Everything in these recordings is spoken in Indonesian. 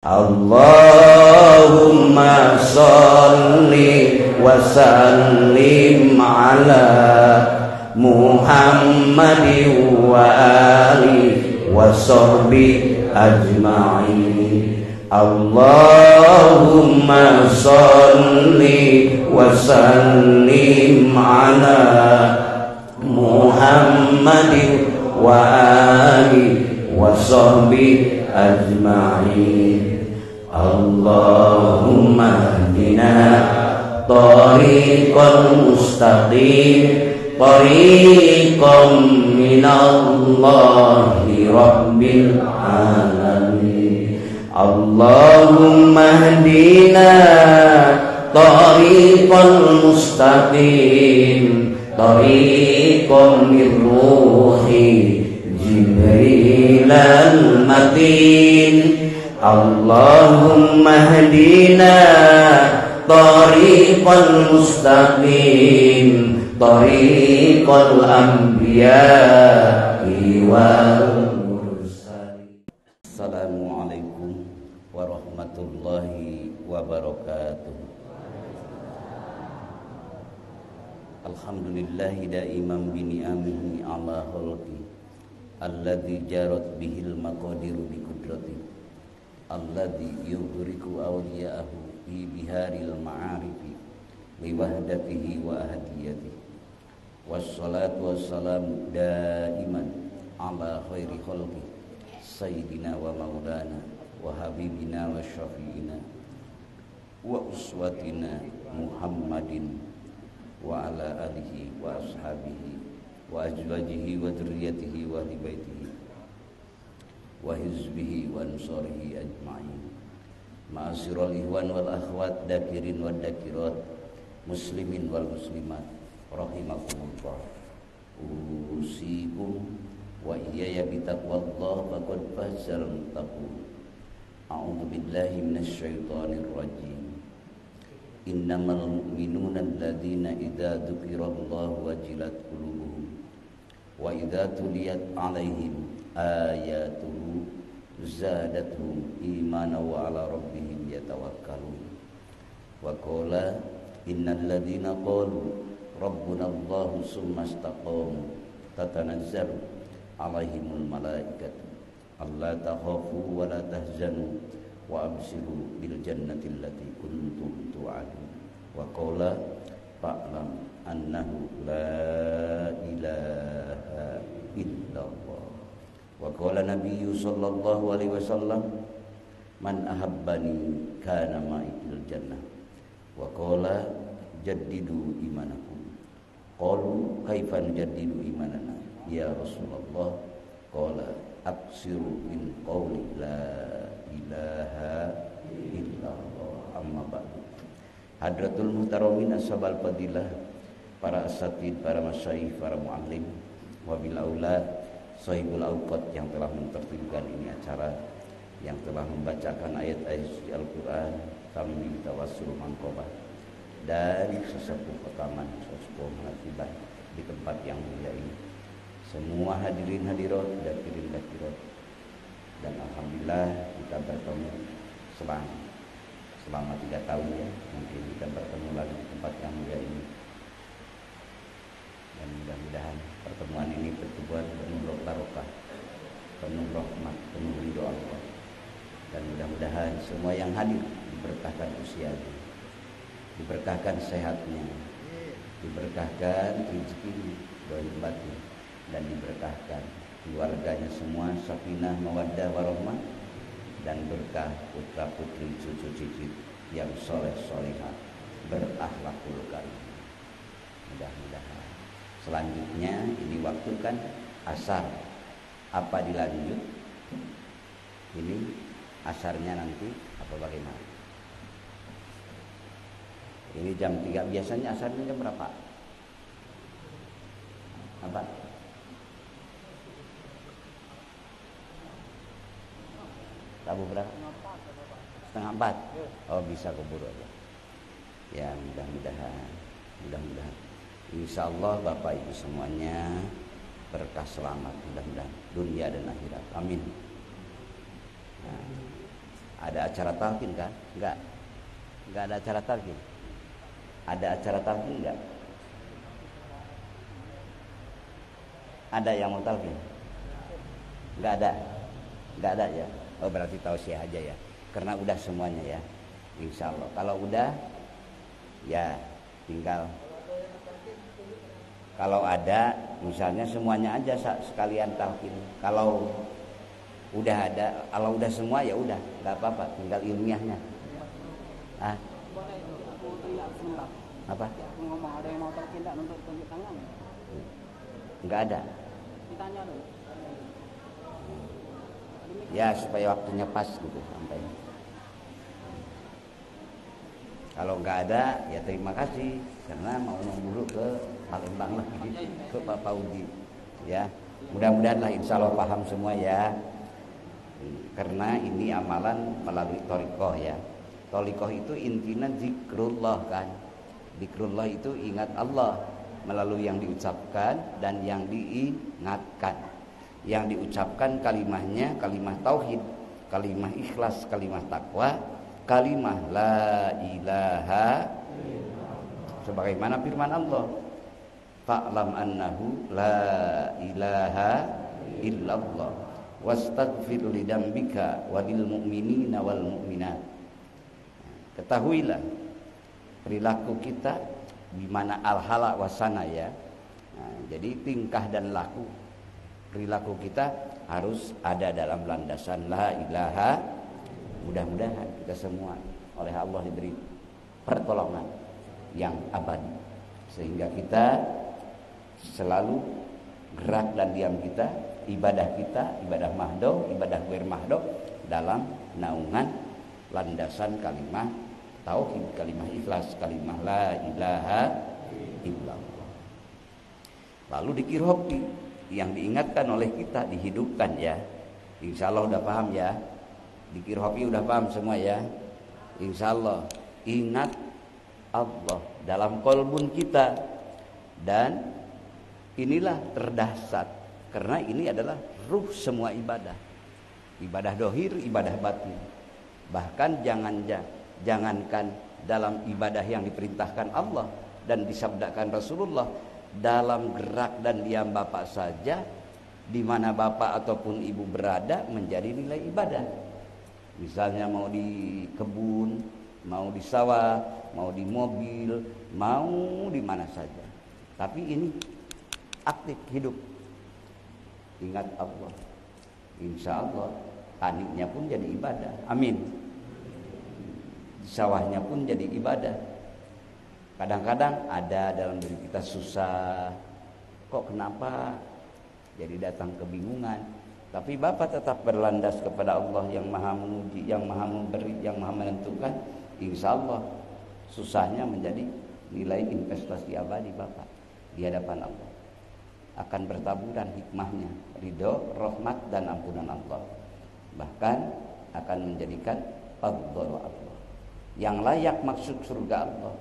Allahumma sholli wa sallim ala Muhammadin wa alihi wa sahbihi ajma'in. Allahumma sholli wa sallim ala Muhammadin wa alihi wa sahbihi ajma'in. Allahumma hdina tariqal mustaqim, tariqam minallahi rabbil alamin. Allahumma hdina tariqal mustaqim, tariqam min ruhi Jibril al-matin. Allahumma hdina tariqal mustaqim, tariqal anbiya'i wal mursalin. Assalamualaikum warahmatullahi wabarakatuh. Alhamdulillahi daiman bi ni'amihi ala khalqi alladzi jarat bihil maqadiru bi qudratihi alladzi yughriku awliya'ahu fi biharil ma'arifi li wahdatihi wa ahadiyatihi. Wassalatu wassalamu daiman ala khairi khalqi sayyidina wa maulana wa habibina wa syafi'ina wa uswatina Muhammadin wa ala alihi wa ashabihi wa azwajihi wa dzurriyyatihi wa ahli baitihi wa hizbihi wa ansarihi ajma'in. Ma'asyiral ihwan wal akhwat, dakirin wal dakirat, muslimin wal muslimat, rahimakumullah. Usikum wa iyaya bitaqwallah faqad fazal muttaqun. A'udzu billahi minasy syaithanir rajim. Innamal mu'minuna alladzina idza dzukirallahu wajilat qulubuhum wa idza tuliyat 'alaihim ayatuhu zadatuhum imana wa ala rabbihim yatawakkalun. Wa qala innal ladzina qalu rabbuna Allahu summa istaqamu tatanazzalu 'alaihimul malaikatu alla takhafu wa la tahzanu wa abshiru bil jannati allati kuntum tu'adun. Wa qala fa'lam annahu la ilaha illallah. Wa qala nabiyyu sallallahu alaihi wasallam man ahabbani kana ma'i fil jannah. Wa qala jaddidu imanakum. Qalu kaifa nujaddidu imanana ya Rasulullah? Qala aksiru min qawli la ilaha illallah. Amma ba'du. Hadratul muhtaramin ashabal fadilah, para asatid, para masyayikh, para muallim, wabil aulad sahibul awqat yang telah mentertibkan ini acara, yang telah membacakan ayat-ayat suci Al-Quran, kami tawassul mangkobah, dan sesepuh pertama, sesepuh mengatibah di tempat yang mulia ini, semua hadirin hadirat, dakirin dakirat, dan alhamdulillah kita bertemu selama 3 tahun ya, mungkin kita bertemu lagi di tempat yang mulia ini. Dan mudah-mudahan pertemuan ini bertujuan penuh barokah, penuh rahmat, penuh ridho Allah. Dan mudah-mudahan semua yang hadir diberkahkan usianya, diberkahkan sehatnya, diberkahkan rezekinya, doa batin, dan diberkahkan keluarganya semua sakinah mawaddah warahmah, dan berkah putra putri cucu cicit yang soleh solehah berakhlakul karim. Mudah-mudahan. Selanjutnya ini waktu kan asar. Apa dilanjut? Ini asarnya nanti apa bagaimana? Ini jam 3. Biasanya asarnya jam berapa? Apa? Tabu berapa? 3:30. Oh, bisa keburu aja. Ya, mudah-mudahan. Insyaallah Bapak Ibu semuanya berkah selamat mudah-mudahan dunia dan akhirat. Amin. Nah, Ada acara talqin kan? Enggak. Enggak ada acara talqin. Ada acara talqin enggak? Ada yang mau talqin? Enggak ada. Enggak ada ya. Oh berarti tausiah aja ya. Karena udah semuanya ya. Insya Allah. Kalau udah ya tinggal. Kalau ada misalnya semuanya aja sekalian talqin. Kalau udah ada, kalau udah semua ya udah, nggak apa-apa, tinggal ilmiahnya. Ah, apa? Ngomong ada yang mau talqin tak untuk tunjuk tangan? Nggak ada. Ditanya dulu. Ya supaya waktunya pas gitu sampai. Kalau nggak ada ya terima kasih karena mau dulu ke Palembang lagi ke Pak Paudi ya. Mudah-mudahan insya Allah paham semua ya. Karena ini amalan melalui thariqah ya. Thariqah itu intinya zikrullah kan. Zikrullah itu ingat Allah melalui yang diucapkan dan yang diingatkan. Yang diucapkan kalimahnya kalimah tauhid, kalimah ikhlas, kalimah takwa, kalimah la ilaha sebagaimana firman Allah, fa'lam annahu la ilaha illallah wastaghfir lidambika walil mu'minina wal mu'minat. Ketahuilah perilaku kita di mana al-hala wasana ya. Nah, jadi tingkah dan laku perilaku kita harus ada dalam landasan la ilaha. Mudah-mudahan kita semua oleh Allah diberi pertolongan yang abadi sehingga kita selalu gerak dan diam kita, ibadah mahdoh, ibadah ghair mahdoh dalam naungan landasan kalimah tauhid, kalimah ikhlas, kalimah la ilaha illallah. Lalu dikirhopi yang diingatkan oleh kita dihidupkan ya. Insya Allah udah paham ya. Dikir hobi udah paham semua ya. Insya Allah ingat Allah dalam kolbun kita. Dan inilah terdahsyat karena ini adalah ruh semua ibadah. Ibadah dohir, ibadah batin. Bahkan jangankan dalam ibadah yang diperintahkan Allah dan disabdakan Rasulullah, dalam gerak dan diam Bapak saja, di mana Bapak ataupun Ibu berada menjadi nilai ibadah. Misalnya mau di kebun, mau di sawah, mau di mobil, mau di mana saja. Tapi ini aktif hidup. Ingat Allah. Insya Allah taniknya pun jadi ibadah. Amin. Sawahnya pun jadi ibadah. Kadang-kadang ada dalam diri kita susah. Kok kenapa? Jadi datang kebingungan. Tapi Bapak tetap berlandas kepada Allah yang maha menguji, yang maha memberi, yang maha menentukan. Insya Allah susahnya menjadi nilai investasi abadi Bapak di hadapan Allah. Akan bertaburan hikmahnya, ridho, rahmat dan ampunan Allah. Bahkan akan menjadikan fadl Allah yang layak masuk surga Allah.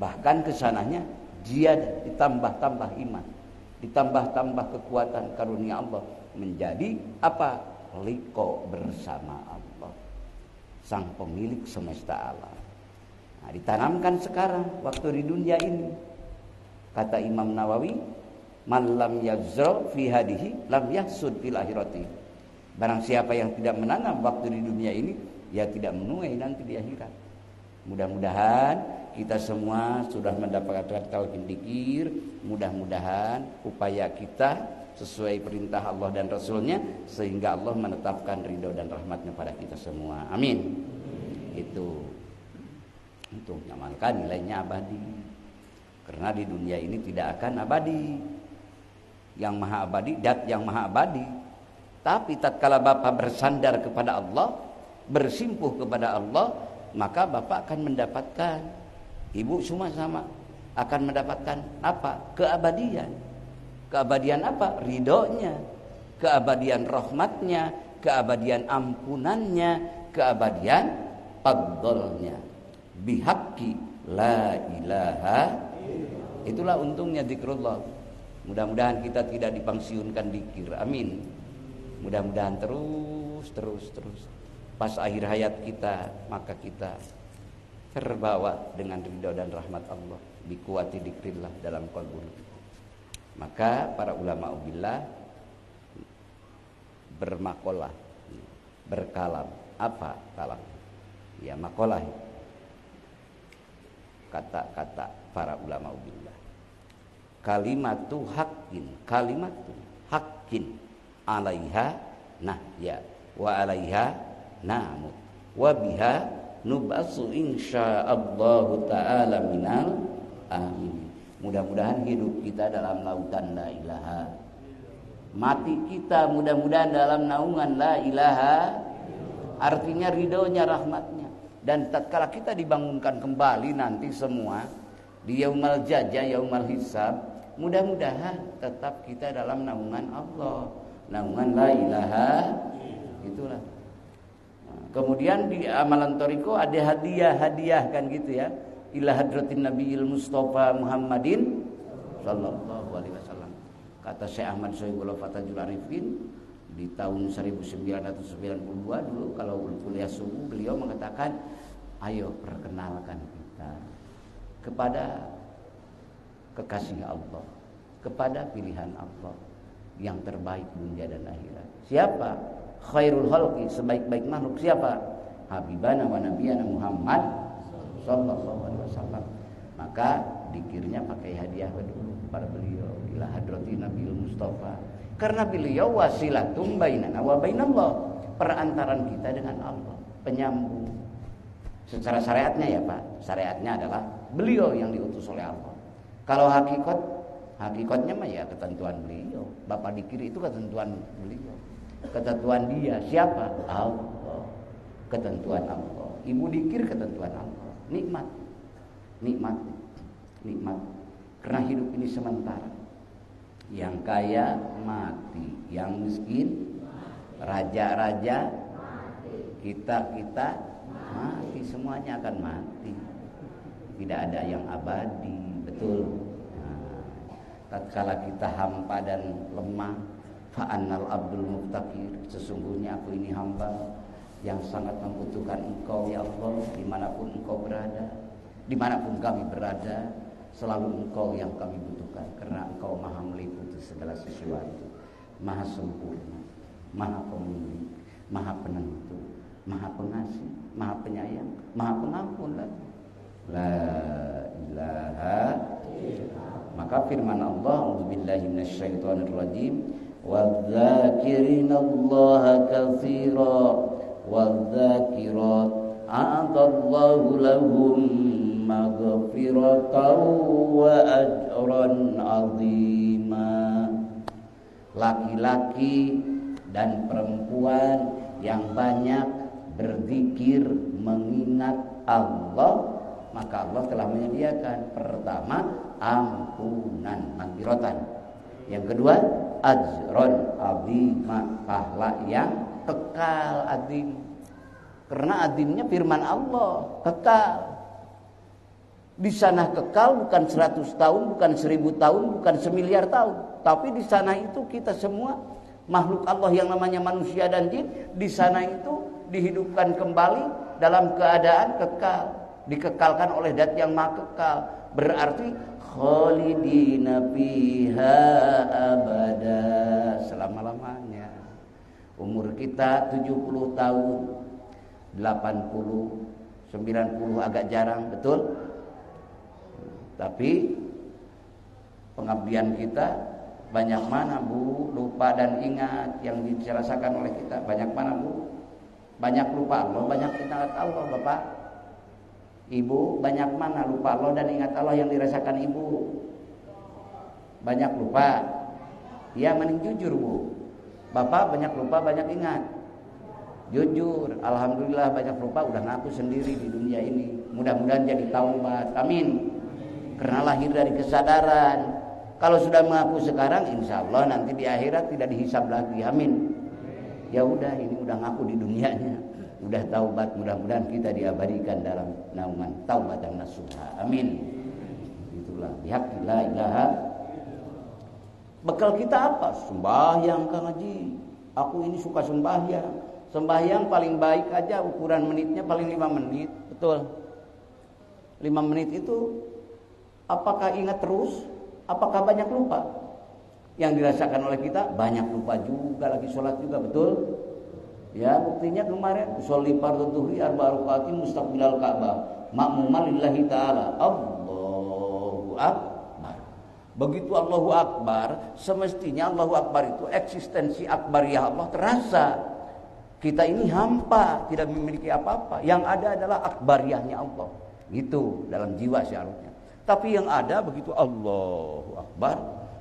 Bahkan kesananya dia ditambah-tambah iman, ditambah-tambah kekuatan karunia Allah, menjadi apa? Liko bersama Allah, sang pemilik semesta alam. Nah, ditanamkan sekarang waktu di dunia ini. Kata Imam Nawawi, man lam yazra fi hadihi lam yahsud fil akhirati. Barang siapa yang tidak menanam waktu di dunia ini, ya tidak menuai nanti di akhirat. Mudah-mudahan kita semua sudah mendapatkan talqin dzikir. Mudah-mudahan upaya kita sesuai perintah Allah dan Rasulnya, sehingga Allah menetapkan ridho dan rahmatnya pada kita semua. Amin. Itu untuk mengamalkan nilainya abadi. Karena di dunia ini tidak akan abadi. Yang maha abadi, dat yang maha abadi. Tapi tatkala Bapak bersandar kepada Allah, bersimpuh kepada Allah, maka Bapak akan mendapatkan, Ibu semua sama, akan mendapatkan apa? Keabadian. Keabadian apa? Ridhonya, keabadian rahmatnya, keabadian ampunannya, keabadian fadlnya. Bihaqqi la ilaha. Itulah untungnya zikrullah. Mudah-mudahan kita tidak dipangsiunkan dzikir. Amin. Mudah-mudahan terus pas akhir hayat kita, maka kita terbawa dengan ridho dan rahmat Allah, bikuwati dzikrillah dalam qalbun kita. Maka para ulama billah bermakalah, berkalam. Apa kalam? Ya, makalah, kata-kata para ulama billah. Kalimatu haqqin alaiha nahya wa alaiha namut wa biha nub'atsu insyaallahu ta'ala minal amin. Mudah-mudahan hidup kita dalam lautan la ilaha, mati kita mudah-mudahan dalam naungan la ilaha, artinya ridhonya, rahmatnya. Dan tatkala kita dibangunkan kembali nanti semua di yaumal jajah, yaumal hisab, mudah-mudahan tetap kita dalam naungan Allah, naungan la ilaha. Itulah. Kemudian di amalan toriko ada hadiah kan gitu ya, ila hadratin nabiyil mustafa Muhammadin sallallahu alaihi wasallam. Kata Syekh Ahmad Sohibullah Fatajul Arifin di tahun 1992 dulu kalau kuliah subuh, beliau mengatakan, ayo perkenalkan kita kepada kekasih Allah, kepada pilihan Allah yang terbaik dunia dan akhirat. Siapa? Khairul khalqi, sebaik-baik makhluk siapa? Habibana wa nabiyana Muhammad sallallahu alaihi wasallam. Maka dikirnya pakai hadiah dulu kepada beliau, ila hadrati nabiyil mustafa. Karena beliau wasilatum bainana wa bainallah, perantaran kita dengan Allah, penyambung. Secara syariatnya ya Pak, syariatnya adalah beliau yang diutus oleh Allah. Kalau hakikatnya mah ya ketentuan beliau. Bapak dikir itu ketentuan beliau. Ketentuan dia siapa? Allah. Ketentuan Allah. Ibu dikir ketentuan Allah. Nikmat. Karena hidup ini sementara. Yang kaya mati, yang miskin, raja-raja, kita mati, semuanya akan mati. Tidak ada yang abadi, betul. Tatkala kita hampa dan lemah, fa'annal abdul muftaqir, sesungguhnya aku ini hamba yang sangat membutuhkan Engkau ya Allah, dimanapun Engkau berada, dimanapun kami berada, selalu Engkau yang kami butuhkan, karena Engkau maha meliputi segala sesuatu, maha sempurna, maha pemilik, maha penentu, maha pengasih, maha penyayang, maha pengampun lagi. La ilaha illallah. Maka firman Allah, a'udzubillahi minasyaitonirrajim, wadz-dzakirinallaha katsira wadz-dzakirat a'adallahu lahum maghfiratan wa ajran 'azima. Laki-laki dan perempuan yang banyak berzikir mengingat Allah, maka Allah telah menyediakan, pertama ampunan, maghfiratan. Yang kedua ajron azima, pahala yang kekal azim. Karena azimnya firman Allah, kekal. Di sana kekal bukan 100 tahun, bukan 1000 tahun, bukan 1.000.000.000 tahun. Tapi di sana itu kita semua makhluk Allah yang namanya manusia dan jin, di sana itu dihidupkan kembali dalam keadaan kekal, dikekalkan oleh Zat yang Maha Kekal. Berarti khalidina fiha abada, selama-lamanya. Umur kita 70 tahun, 80, 90 agak jarang, betul? Tapi pengabdian kita banyak mana Bu? Lupa dan ingat yang dirasakan oleh kita. Banyak mana Bu? Banyak lupa Allah, banyak ingat Allah Bapak. Ibu banyak mana lupa Allah dan ingat Allah yang dirasakan ibu? Banyak lupa. Ya, mending jujur Bu. Bapak banyak lupa, banyak ingat. Jujur, alhamdulillah banyak lupa, udah ngaku sendiri di dunia ini. Mudah-mudahan jadi taubat. Amin. Karena lahir dari kesadaran. Kalau sudah mengaku sekarang, insya Allah nanti di akhirat tidak dihisab lagi. Amin. Ya udah, ini udah ngaku di dunianya, udah taubat, mudah-mudahan kita diabadikan dalam naungan taubatan nasuha. Amin. Itulah bihaqi la ilaha. Bekal kita apa? Sembahyang Kang Haji. Aku ini suka sembahyang. Sembahyang paling baik aja ukuran menitnya paling 5 menit. Betul. 5 menit itu apakah ingat terus? Apakah banyak lupa? Yang dirasakan oleh kita banyak lupa juga, lagi sholat juga, betul? Ya, buktinya kemarin sholli fardhu dhuhri 4 rakaatin mustaqbilal Ka'bah ma'muman lillahi ta'ala. Allahu Akbar. Begitu Allahu Akbar, semestinya Allahu Akbar itu eksistensi akbariyah Allah terasa. Kita ini hampa, tidak memiliki apa-apa. Yang ada adalah akbariyahnya Allah. Gitu dalam jiwa syaratnya. Tapi yang ada begitu Allahu Akbar,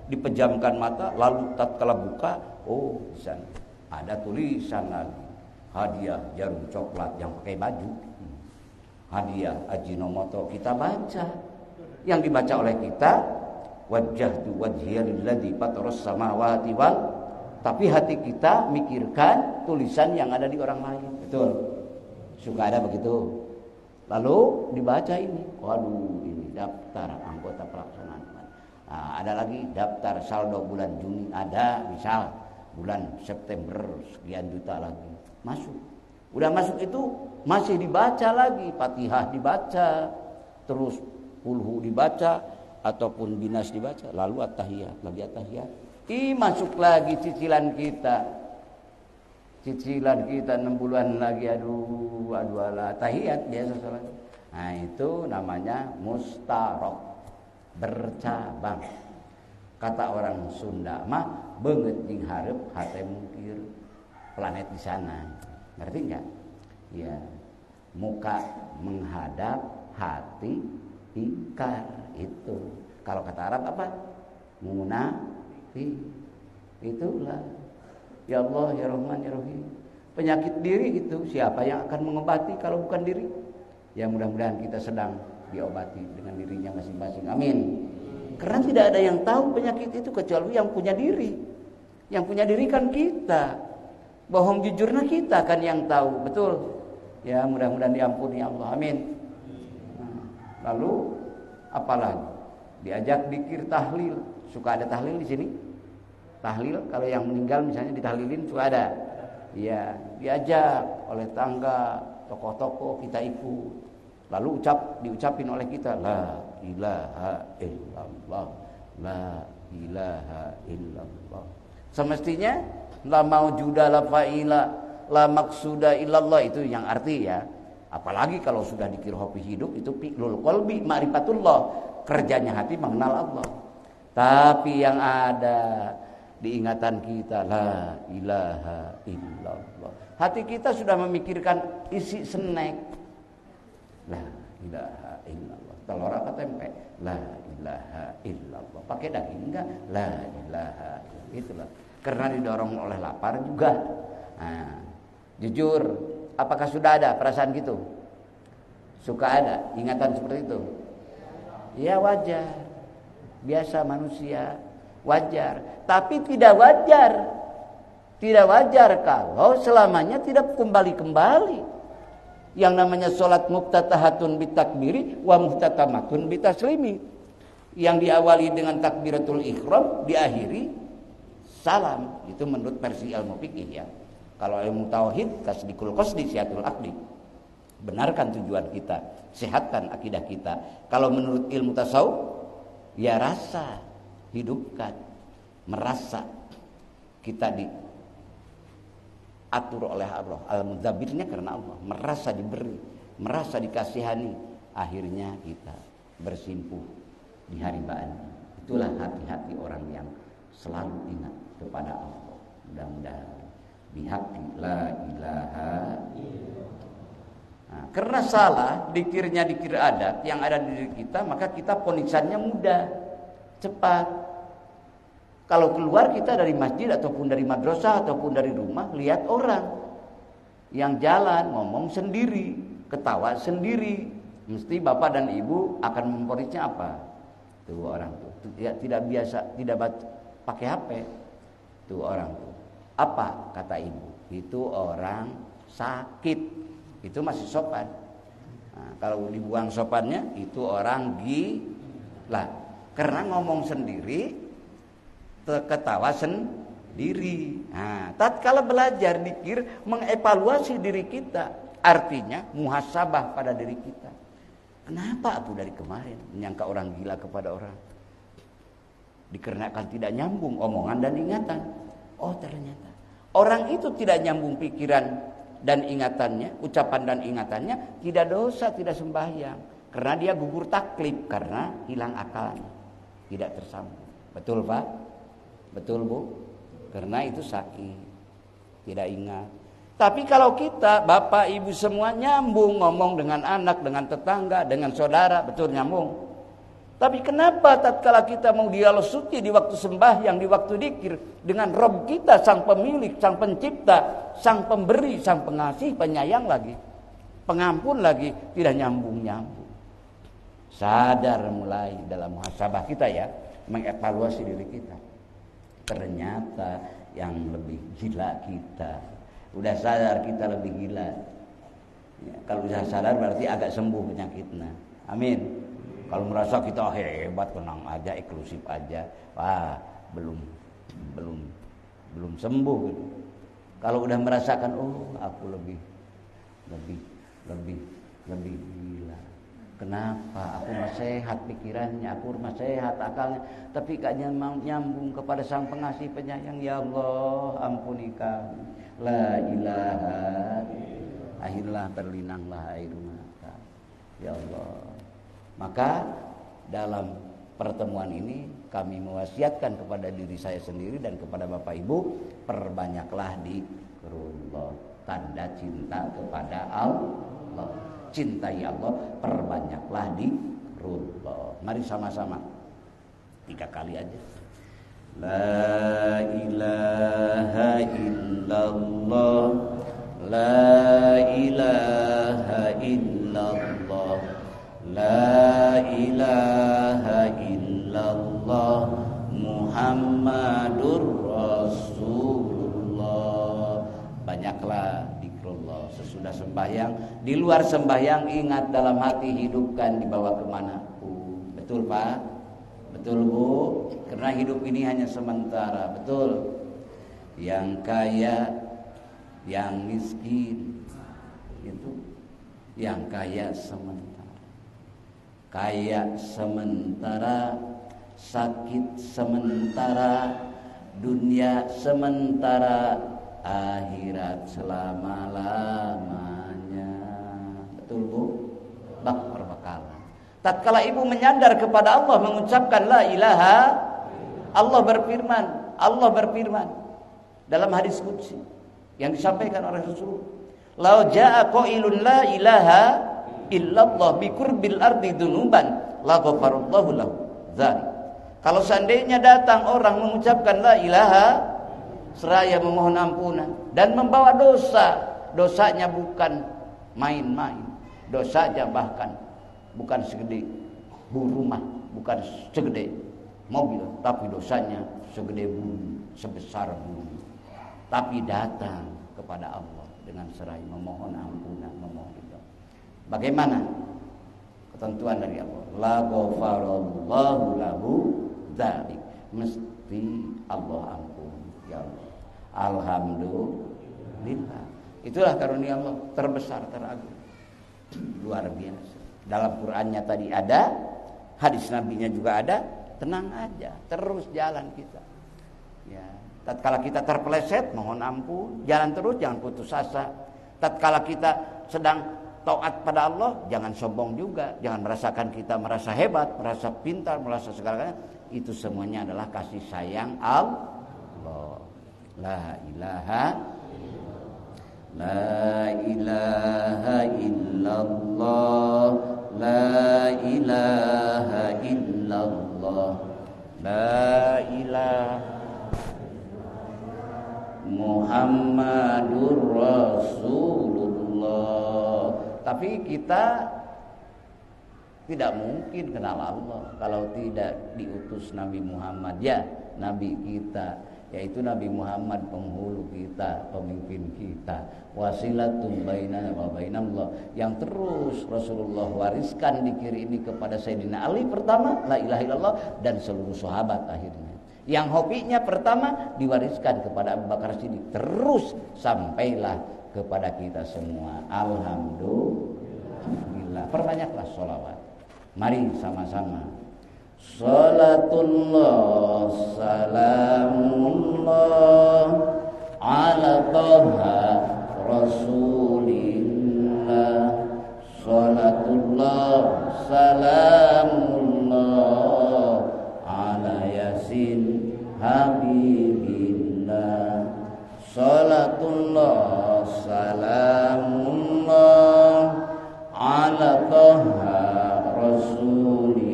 dipejamkan mata, lalu tatkala buka, oh di sana ada tulisan lagi. Hadiah jarum coklat yang pakai baju. Hadiah Ajinomoto, kita baca. Yang dibaca oleh kita, wajjahtu wajhiya lilladzi fataras samawati wal. Tapi hati kita mikirkan tulisan yang ada di orang lain. Betul. Suka ada begitu. Lalu dibaca ini. Waduh, ini daftar anggota pelaksanaan. Nah, ada lagi daftar saldo bulan Juni. Ada misal bulan September sekian juta lagi. Masuk. Udah masuk itu masih dibaca lagi. Fatihah dibaca. Terus Qulhu dibaca. Ataupun Binas dibaca. Lalu at-tahiyat. Lagi at-tahiyat. Masuk lagi cicilan kita 6 bulan lagi, aduh ala tahiyat biasa salat. Nah itu namanya mustarok, bercabang. Kata orang Sunda mah beungeut jeung hareup hate mungkir, planet di sana. Ngerti enggak? Ya, muka menghadap, hati ingkar. Itu kalau kata Arab apa? Itulah ya Allah ya Rahman ya Rahim. Penyakit diri itu siapa yang akan mengobati kalau bukan diri? Ya mudah-mudahan kita sedang diobati dengan dirinya masing-masing. Amin. Karena tidak ada yang tahu penyakit itu kecuali yang punya diri. Yang punya diri kan kita. Bohong jujurnya kita kan yang tahu. Betul. Ya mudah-mudahan diampuni Allah. Amin. Lalu apalagi? Diajak zikir tahlil. Suka ada tahlil di sini? Tahlil kalau yang meninggal misalnya ditahlilin suka ada. Iya, diajak oleh tangga, tokoh-tokoh kita ikut. Lalu diucapin oleh kita la ilaha illallah. La ilaha illallah. Semestinya la maujuda la fa'ila la maksuda illallah, itu yang arti ya. Apalagi kalau sudah dikirhopi hidup itu fi'lul qalbi ma'rifatullah, kerjanya hati mengenal Allah. Tapi yang ada diingatan kita la ilaha illallah. Hati kita sudah memikirkan isi snack. La ilaha illallah. Telur apa tempe? La ilaha illallah. Pakai daging enggak? La ilaha illallah. Itulah. Karena didorong oleh lapar juga. Nah, jujur, apakah sudah ada perasaan gitu? Suka ada ingatan seperti itu? Ya wajar. Biasa manusia, wajar. Tapi tidak wajar. Tidak wajar kalau selamanya tidak kembali-kembali. Yang namanya sholat muftatahatun bitakbiri wa muftatamatun bitaslimi. Yang diawali dengan takbiratul ihram, diakhiri salam. Itu menurut versi ilmu fikih ya. Kalau ilmu tauhid, tasdikul qasdi siatul akdi. Benarkan tujuan kita, sehatkan akidah kita. Kalau menurut ilmu tasawuf, ya rasa, hidupkan, merasa. Kita diatur oleh Allah. Al-Mudzabirnya karena Allah. Merasa diberi, merasa dikasihani. Akhirnya kita bersimpuh di haribaan. Itulah hati-hati orang yang selalu ingat kepada Allah. Mudah-mudahan bihaqi la ilaha illallah. Nah, karena salah dikirnya dikir adat yang ada di diri kita, maka kita ponisannya mudah, cepat. Kalau keluar kita dari masjid ataupun dari madrasah ataupun dari rumah, lihat orang yang jalan ngomong sendiri, ketawa sendiri, mesti bapak dan ibu akan memponisnya apa? Tuh orang tuh tidak biasa, tidak pakai HP. Tuh orang tuh. Apa kata ibu? Itu orang sakit. Itu masih sopan. Nah, kalau dibuang sopannya itu orang gila. Karena ngomong sendiri, ketawa diri. Nah, tatkala belajar zikir mengevaluasi diri kita, artinya muhasabah pada diri kita. Kenapa aku dari kemarin menyangka orang gila kepada orang? Dikarenakan tidak nyambung omongan dan ingatan. Oh, ternyata orang itu tidak nyambung pikiran dan ingatannya, ucapan dan ingatannya, tidak dosa, tidak sembahyang. Karena dia gugur taklif, karena hilang akalnya, tidak tersambung. Betul Pak? Betul Bu? Karena itu sakit, tidak ingat. Tapi kalau kita, bapak ibu semua nyambung, ngomong dengan anak, dengan tetangga, dengan saudara, betul nyambung. Tapi kenapa tatkala kita mau dialog suci di waktu sembahyang, di waktu dzikir dengan Rabb kita, sang pemilik, sang pencipta, sang pemberi, sang pengasih, penyayang lagi, pengampun lagi, tidak nyambung-nyambung. Sadar mulai dalam muhasabah kita ya, mengevaluasi diri kita. Ternyata yang lebih gila kita. Udah sadar kita lebih gila. Ya, kalau udah sadar berarti agak sembuh penyakitnya. Amin. Kalau merasa kita hebat, tenang aja, eksklusif aja, wah belum sembuh gitu. Kalau udah merasakan, oh aku lebih gila. Kenapa? Aku masih sehat pikirannya, aku masih sehat akalnya, tapi gak nyambung kepada sang pengasih penyayang. Ya Allah, ampuni kami. La ilaha. Akhirnya berlinanglah air mata. Ya Allah. Maka dalam pertemuan ini kami mewasiatkan kepada diri saya sendiri dan kepada Bapak Ibu, perbanyaklah zikrullah, tanda cinta kepada Allah. Cintai Allah, perbanyaklah zikrullah. Mari sama-sama 3 kali aja. La ilaha illallah, la ilaha illallah, la ilaha illallah, Muhammadur Rasulullah. Banyaklah zikrullah sesudah sembahyang, di luar sembahyang ingat dalam hati, hidupkan, dibawa kemanapun. Betul Pak? Betul Bu? Karena hidup ini hanya sementara. Betul? Yang kaya, yang miskin, itu yang kaya sementara. Kaya sementara, sakit sementara, dunia sementara, akhirat selama-lamanya. Betul Bu? Bak perbekalan. Tatkala ibu menyandar kepada Allah, mengucapkan la ilaha, Allah berfirman dalam hadis qudsi yang disampaikan oleh Rasul, "Lau jaa qailun la ilaha illallah bi qurbil ardi dunuban la ghafarallahu lahu dzalik." Kalau seandainya datang orang mengucapkan la ilaha seraya memohon ampunan dan membawa dosa, dosanya bukan main-main, dosanya bahkan bukan segede rumah, bukan segede mobil, tapi dosanya segede bumi, sebesar bumi. Tapi datang kepada Allah dengan seraya memohon ampunan, memohon ridha. Bagaimana ketentuan dari Allah? La ghafarallahu lahu dzalik. Mesti Allah ampuni. Ya Allah. Alhamdulillah. Itulah karunia Allah terbesar, teragung. Luar biasa. Dalam Qur'annya tadi ada, hadis Nabi-nya juga ada. Tenang aja, terus jalan kita. Ya, tatkala kita terpeleset, mohon ampun, jalan terus, jangan putus asa. Tatkala kita sedang taat pada Allah, jangan sombong juga, jangan merasakan kita merasa hebat, merasa pintar, merasa segalanya. Itu semuanya adalah kasih sayang Allah. La ilaha illallah, la ilaha illallah, la ilaha Muhammadur Rasulullah. Tapi kita tidak mungkin kenal Allah kalau tidak diutus Nabi Muhammad, ya, Nabi kita, yaitu Nabi Muhammad, penghulu kita, pemimpin kita, wasilatun bainana wa bainallah, yang terus Rasulullah wariskan zikir ini kepada Sayyidina Ali pertama, la ilaha illallah, dan seluruh sahabat akhirnya. Yang hobinya pertama diwariskan kepada Abu Bakar Siddiq, terus sampailah kepada kita semua. Alhamdulillah. Perbanyaklah sholawat. Mari sama-sama. Salatullah salamullah ala Taha Rasulillah. Salatullah salamullah ala Yasin Habibillah. Salatullah salamullah ala Taha Rasulillah.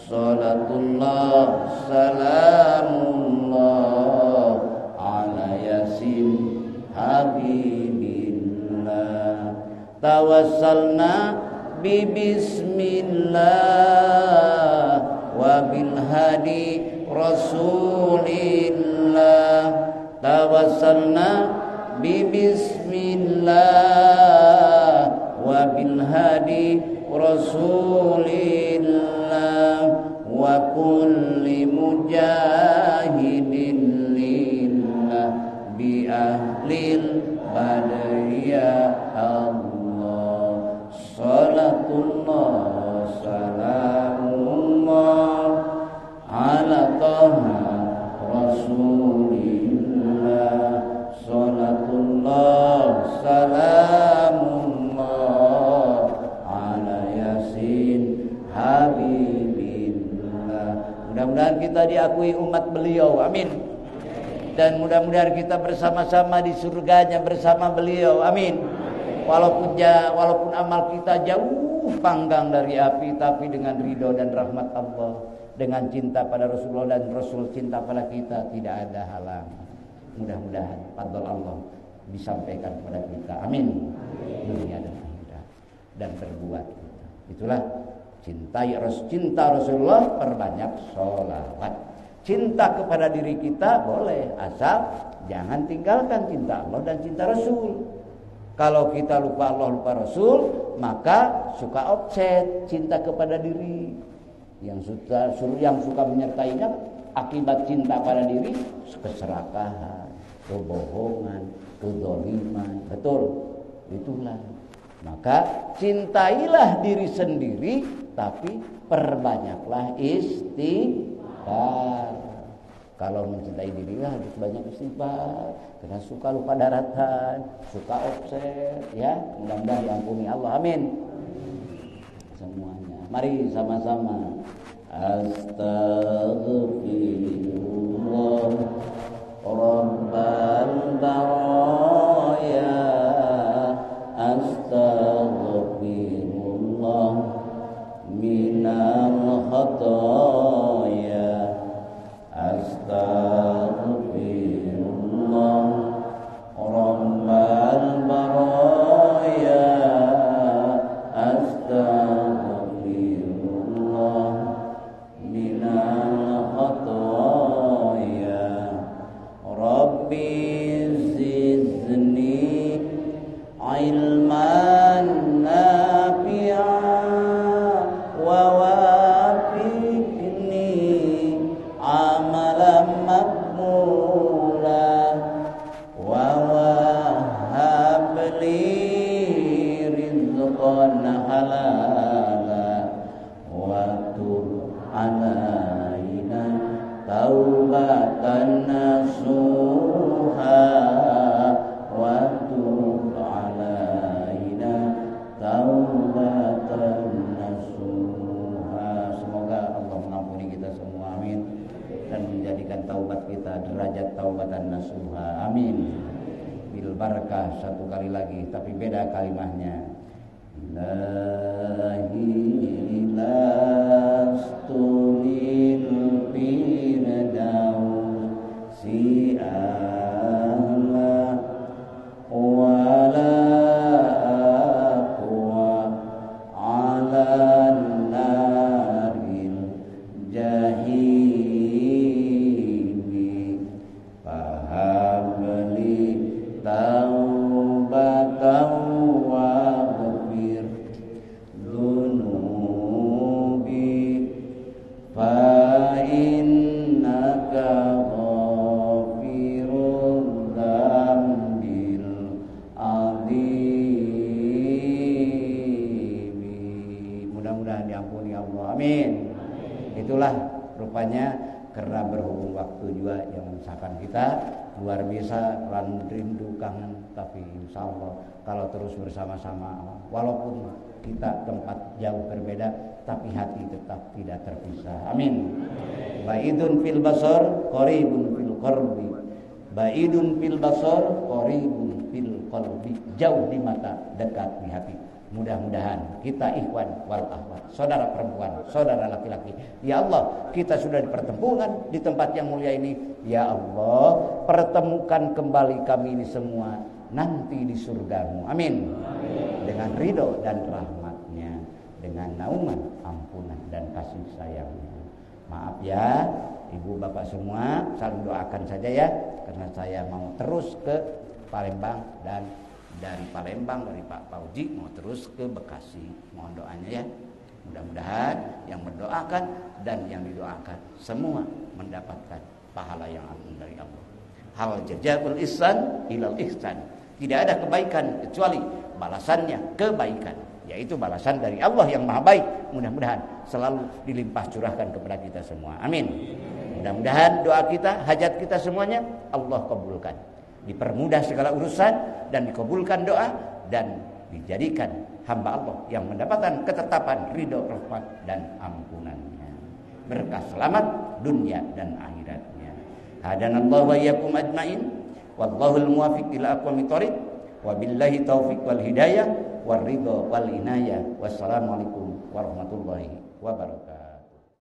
Salatullah salamullah ala Yasin Habibillah. Tawassalna bi bismillah wa bil hadi Rasulillah. Tawassalna bi bismillah wa bil hadi Rasulillah wa kulli mujahidin lillah bi ahlil badriyah Allah. Salatullah salamullah ala Taha Rasulillah. Salatullah salamullah ala Yasin Habibillah. Mudah-mudahan kita diakui umat beliau, amin. Dan mudah-mudahan kita bersama-sama di surganya bersama beliau, amin. Walaupun amal kita jauh panggang dari api, tapi dengan ridho dan rahmat Allah, dengan cinta pada Rasulullah dan Rasul cinta pada kita, tidak ada halangan. Mudah-mudahan fadl Allah disampaikan kepada kita, amin. Dunia dan akhirat, dan berbuat kita. Itulah cinta Rasulullah, perbanyak sholawat. Cinta kepada diri kita boleh, asal jangan tinggalkan cinta Allah dan cinta Rasul. Kalau kita lupa Allah, lupa Rasul, maka suka offset cinta kepada diri. Yang suka menyertainya akibat cinta pada diri, keserakahan, kebohongan, kezaliman. Betul, itulah. Maka cintailah diri sendiri, tapi perbanyaklah istighfar. Kalau mencintai diri harus banyak istighfar. Karena suka lupa daratan, suka offset, ya. Mudah-mudahan diampuni Allah, amin. Semuanya. Mari sama-sama. Astaghfirullah Rabbal baraya. Astaghfirullah minal khataya. Astaghfirullah Rabbal baraya. Astaghfirullah minal khataya. Rabbi zidni ilman nafi'an wa wafiqni amalan makmulan wa wahhab li rizqan halala wa tub alaina taubatan nasuha wa tub alaina taubatan nasuha. Semoga Allah mengampuni kita semua, amin, dan menjadikan taubat kita derajat taubatan nasuha, amin. Bil barakah, satu kali lagi tapi beda kalimahnya. Ilahi lastu lil firdaus si ala wala aqwa ala naril jahimi fahabli taubatan wa ghafir dunub Amin. Itulah rupanya karena berhubung waktu juga yang misalkan kita luar biasa rindu kangen, tapi insya Allah kalau terus bersama-sama walaupun kita tempat jauh berbeda tapi hati tetap tidak terpisah. Amin. Ba'idun fil basar qaribun fil qalbi. Ba'idun fil basar qaribun fil qalbi. Jauh di mata, dekat di hati. Mudah-mudahan kita ikhwan wal akhwat, saudara perempuan, saudara laki-laki. Ya Allah, kita sudah dipertemukan di tempat yang mulia ini. Ya Allah, pertemukan kembali kami ini semua nanti di surgamu. Amin. Dengan ridho dan rahmatnya, dengan naungan, ampunan dan kasih sayangnya. Maaf ya, ibu bapak semua, saling doakan saja ya, karena saya mau terus ke Palembang dan dari Palembang, dari Pak Pauji mau terus ke Bekasi. Mohon doanya ya. Mudah-mudahan yang mendoakan dan yang didoakan semua mendapatkan pahala yang agung dari Allah. Hal jazaa'ul ihsan ilal ihsan. Tidak ada kebaikan kecuali balasannya kebaikan, yaitu balasan dari Allah yang Maha Baik. Mudah-mudahan selalu dilimpah curahkan kepada kita semua. Amin. Mudah-mudahan doa kita, hajat kita semuanya Allah kabulkan. Dipermudah segala urusan dan dikabulkan doa dan dijadikan hamba Allah yang mendapatkan ketetapan ridho, rahmat dan ampunannya. Berkah selamat dunia dan akhiratnya. Hadanallahu wa iyyakum ajmain. Wallahul muwaffiq ila aqwamit thoriq. Wabillahi taufiq wal hidayah war ridha wal inayah. Wassalamualaikum warahmatullahi wabarakatuh.